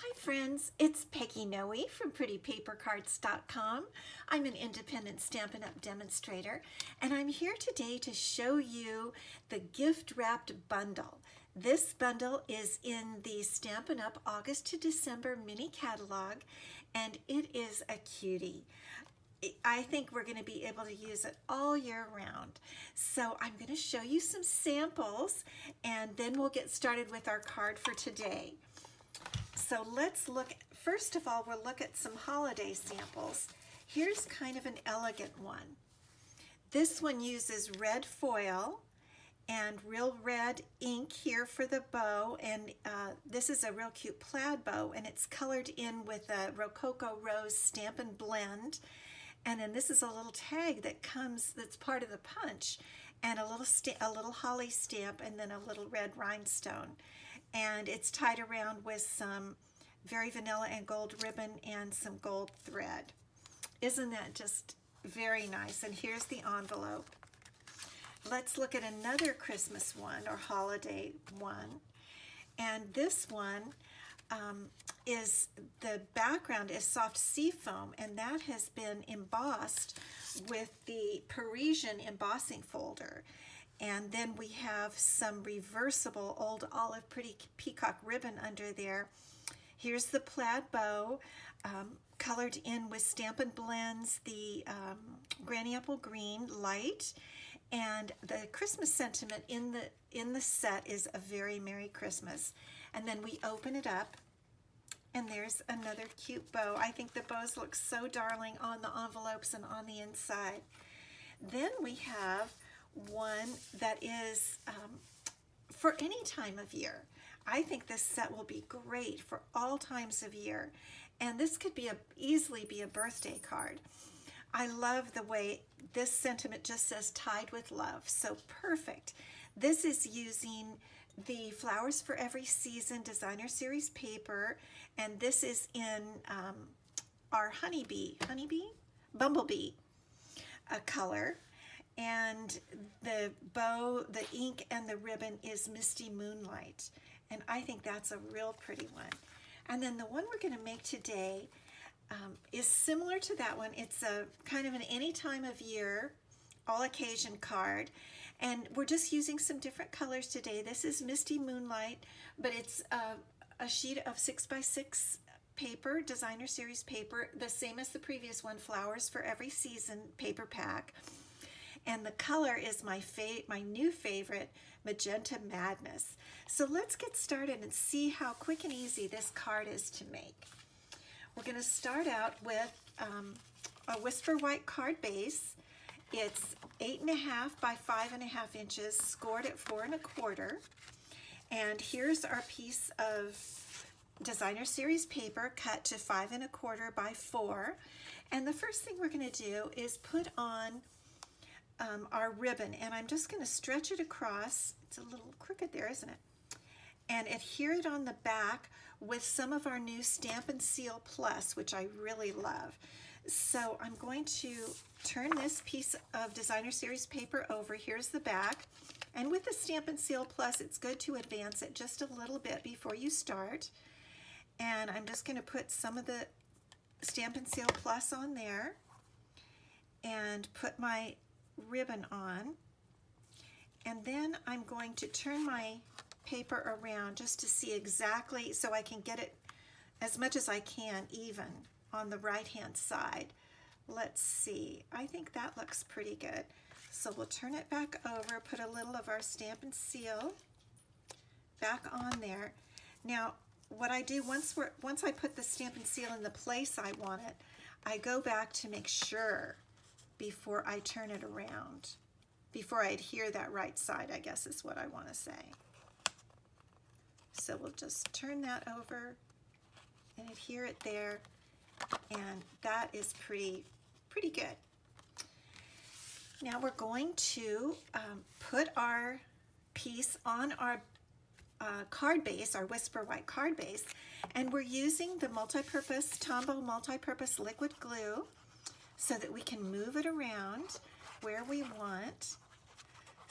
Hi friends, it's Peggy Noe from PrettyPaperCards.com. I'm an independent Stampin' Up! Demonstrator, and I'm here today to show you the gift wrapped bundle. This bundle is in the Stampin' Up! August to December mini catalog, and it is a cutie. I think we're going to be able to use it all year round. So I'm going to show you some samples, and then we'll get started with our card for today. So let's look, first of all, we'll look at some holiday samples. Here's kind of an elegant one. This one uses red foil and real red ink here for the bow, and this is a real cute plaid bow, and it's colored in with a Rococo Rose Stampin' Blend. And then this is a little tag that comes, that's part of the punch, and a little holly stamp, and then a little red rhinestone. And it's tied around with some very vanilla and gold ribbon and some gold thread. Isn't that just very nice? And here's the envelope. Let's look at another Christmas one or holiday one. And this one is, the background is soft sea foam, and that has been embossed with the Parisian embossing folder. And then we have some reversible old olive pretty peacock ribbon under there. Here's the plaid bow, colored in with Stampin' Blends, the Granny Apple Green light, and the Christmas sentiment in the set is a very Merry Christmas. And then we open it up, and there's another cute bow. I think the bows look so darling on the envelopes and on the inside. Then we have one that is for any time of year. I think this set will be great for all times of year, and this could be easily be a birthday card. I love the way this sentiment just says tied with love, so perfect. This is using the Flowers for Every Season Designer Series paper, and this is in our Bumblebee color. And the bow, the ink, and the ribbon is Misty Moonlight. And I think that's a real pretty one. And then the one we're going to make today is similar to that one. It's a kind of an any time of year, all occasion card. And we're just using some different colors today. This is Misty Moonlight, but it's a sheet of 6x6 paper, Designer Series paper, the same as the previous one, Flowers for Every Season paper pack. And the color is my new favorite, Magenta Madness. So let's get started and see how quick and easy this card is to make. We're going to start out with a Whisper White card base. It's 8.5 by 5.5 inches, scored at 4 1/4. And here's our piece of Designer Series paper cut to 5 1/4 by 4. And the first thing we're going to do is put on our ribbon, and I'm just going to stretch it across. It's a little crooked there, isn't it? And adhere it on the back with some of our new Stampin' Seal Plus, which I really love. So I'm going to turn this piece of Designer Series paper over. Here's the back. And with the Stampin' Seal Plus, it's good to advance it just a little bit before you start. And I'm just going to put some of the Stampin' Seal Plus on there and put my ribbon on, and then I'm going to turn my paper around just to see exactly, so I can get it as much as I can even on the right hand side. Let's see, I think that looks pretty good. So we'll turn it back over, put a little of our Stampin' Seal back on there. Now what I do, once I put the Stampin' Seal in the place I want it, I go back to make sure before I turn it around, before I adhere that right side, I guess is what I want to say. So we'll just turn that over and adhere it there, and that is pretty good. Now we're going to put our piece on our card base, our Whisper White card base, and we're using the Tombow multi-purpose liquid glue, so that we can move it around where we want.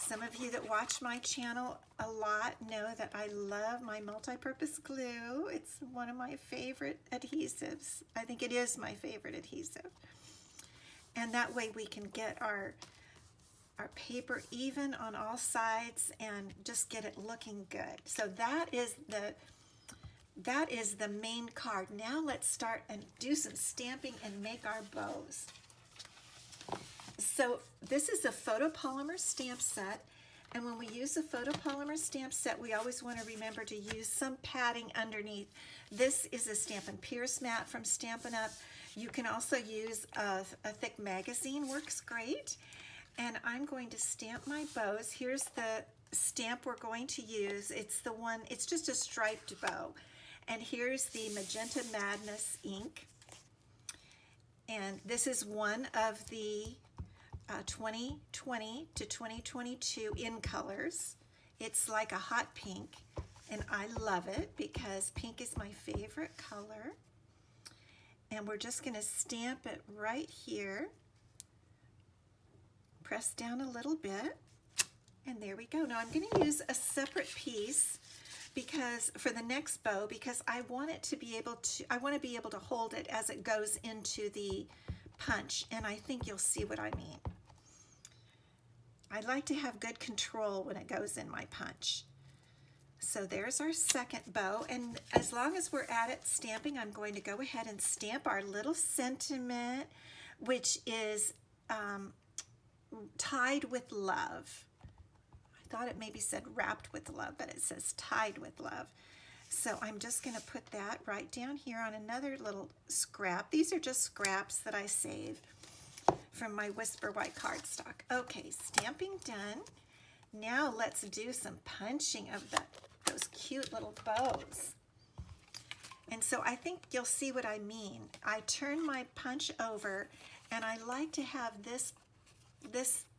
Some of you that watch my channel a lot know that I love my multi-purpose glue. It's one of my favorite adhesives. I think it is my favorite adhesive. And that way we can get our paper even on all sides and just get it looking good. So that is the main card. Now let's start and do some stamping and make our bows. So this is a photopolymer stamp set, and when we use a photopolymer stamp set, we always want to remember to use some padding underneath. This is a Stampin' Pierce mat from Stampin' Up. You can also use a thick magazine, works great. And I'm going to stamp my bows. Here's the stamp we're going to use. It's just a striped bow. And here's the Magenta Madness ink. And this is one of the 2020 to 2022 in colors. It's like a hot pink, and I love it because pink is my favorite color. And we're just going to stamp it right here. Press down a little bit, and there we go. Now I'm going to use a separate piece because for the next bow, because I want to be able to hold it as it goes into the punch, and I think you'll see what I mean. I like to have good control when it goes in my punch. So there's our second bow, and as long as we're at it stamping, I'm going to go ahead and stamp our little sentiment, which is tied with love. I thought it maybe said wrapped with love, but it says tied with love. So I'm just going to put that right down here on another little scrap. These are just scraps that I save from my Whisper White cardstock. Okay, stamping done. Now let's do some punching of those cute little bows. And so I think you'll see what I mean. I turn my punch over, and I like to have this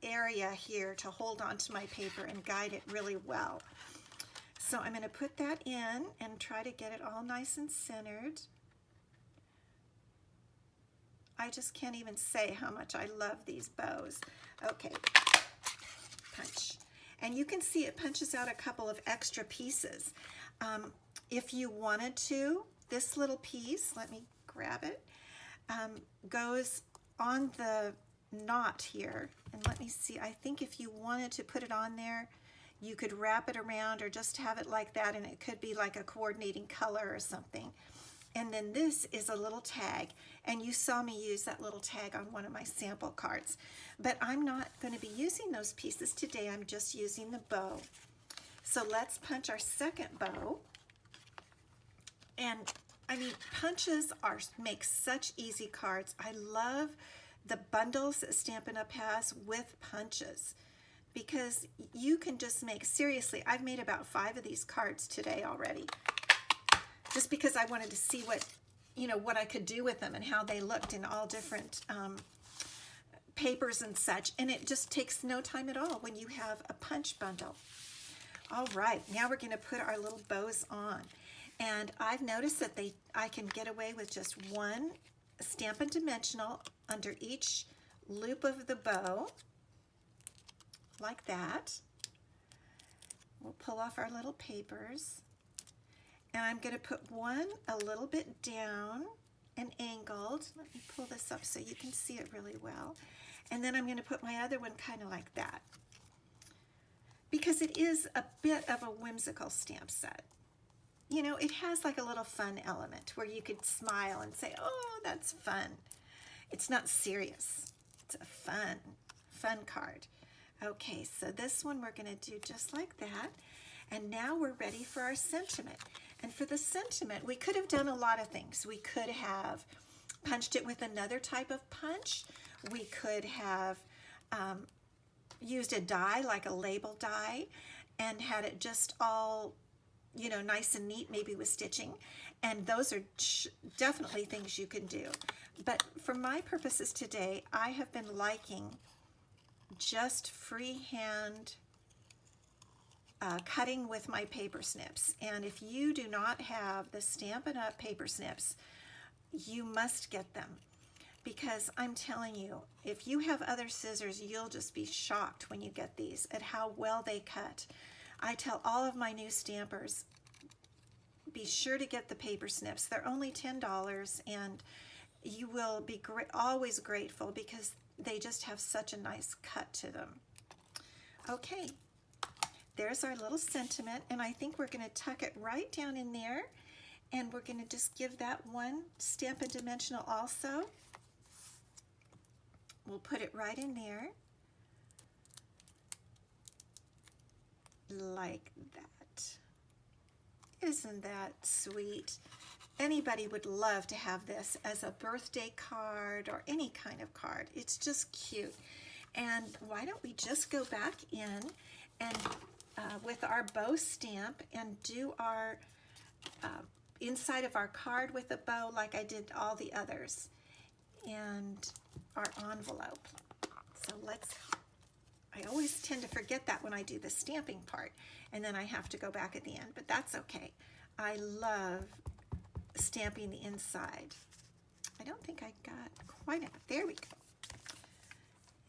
area here to hold onto my paper and guide it really well. So I'm going to put that in and try to get it all nice and centered. I just can't even say how much I love these bows. Okay, punch. And you can see it punches out a couple of extra pieces. If you wanted to, this little piece, let me grab it, goes on the knot here. And let me see, I think if you wanted to put it on there, you could wrap it around or just have it like that, and it could be like a coordinating color or something. And then this is a little tag, and you saw me use that little tag on one of my sample cards. But I'm not going to be using those pieces today, I'm just using the bow. So let's punch our second bow. And I mean, punches make such easy cards. I love the bundles that Stampin' Up has with punches, because you can just make, seriously, I've made about 5 of these cards today already, just because I wanted to see what I could do with them and how they looked in all different papers and such. And it just takes no time at all when you have a punch bundle. All right, now we're going to put our little bows on. And I've noticed that I can get away with just one Stampin' Dimensional under each loop of the bow, like that. We'll pull off our little papers. And I'm going to put one a little bit down and angled. Let me pull this up so you can see it really well. And then I'm going to put my other one kind of like that, because it is a bit of a whimsical stamp set. You know, it has like a little fun element where you could smile and say, oh, that's fun. It's not serious. It's a fun card. Okay, so this one we're going to do just like that. And now we're ready for our sentiment. And for the sentiment, we could have done a lot of things. We could have punched it with another type of punch. We could have used a die, like a label die, and had it just all, you know, nice and neat, maybe with stitching. And those are definitely things you can do. But for my purposes today, I have been liking just freehand cutting with my paper snips. And if you do not have the Stampin' Up! Paper snips, you must get them. because I'm telling you, if you have other scissors, you'll just be shocked when you get these at how well they cut. I tell all of my new stampers, be sure to get the paper snips. They're only $10, and you will be always grateful because they just have such a nice cut to them. Okay, there's our little sentiment, and I think we're going to tuck it right down in there, and we're going to just give that one Stampin' Dimensional also. We'll put it right in there, like that. Isn't that sweet? Anybody would love to have this as a birthday card or any kind of card. It's just cute. And why don't we just go back in and with our bow stamp and do our inside of our card with a bow like I did all the others, and our envelope. So I always tend to forget that when I do the stamping part, and then I have to go back at the end, but that's okay. I love stamping the inside. I don't think I got quite enough. There we go.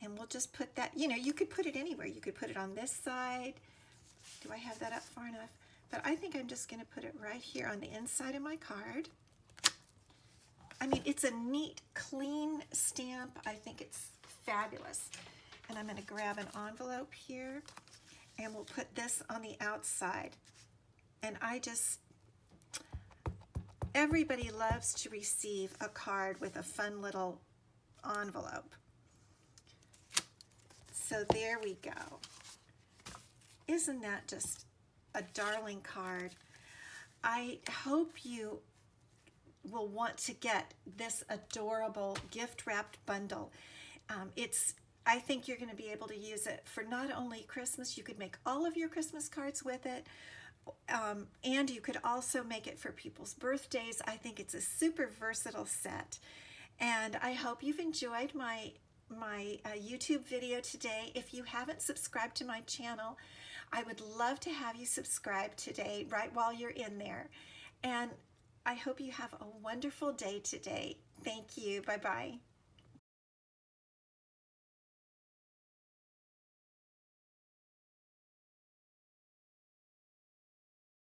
And we'll just put that, you could put it anywhere. You could put it on this side. Do I have that up far enough? But I think I'm just going to put it right here on the inside of my card. I mean, it's a neat, clean stamp. I think it's fabulous. And I'm going to grab an envelope here, and we'll put this on the outside. And everybody loves to receive a card with a fun little envelope. So there we go. Isn't that just a darling card? I hope you will want to get this adorable gift wrapped bundle. I think you're going to be able to use it for not only Christmas, you could make all of your Christmas cards with it, and you could also make it for people's birthdays. I think it's a super versatile set, and I hope you've enjoyed my YouTube video today. If you haven't subscribed to my channel, I would love to have you subscribe today, right while you're in there. And I hope you have a wonderful day today. Thank you. Bye-bye.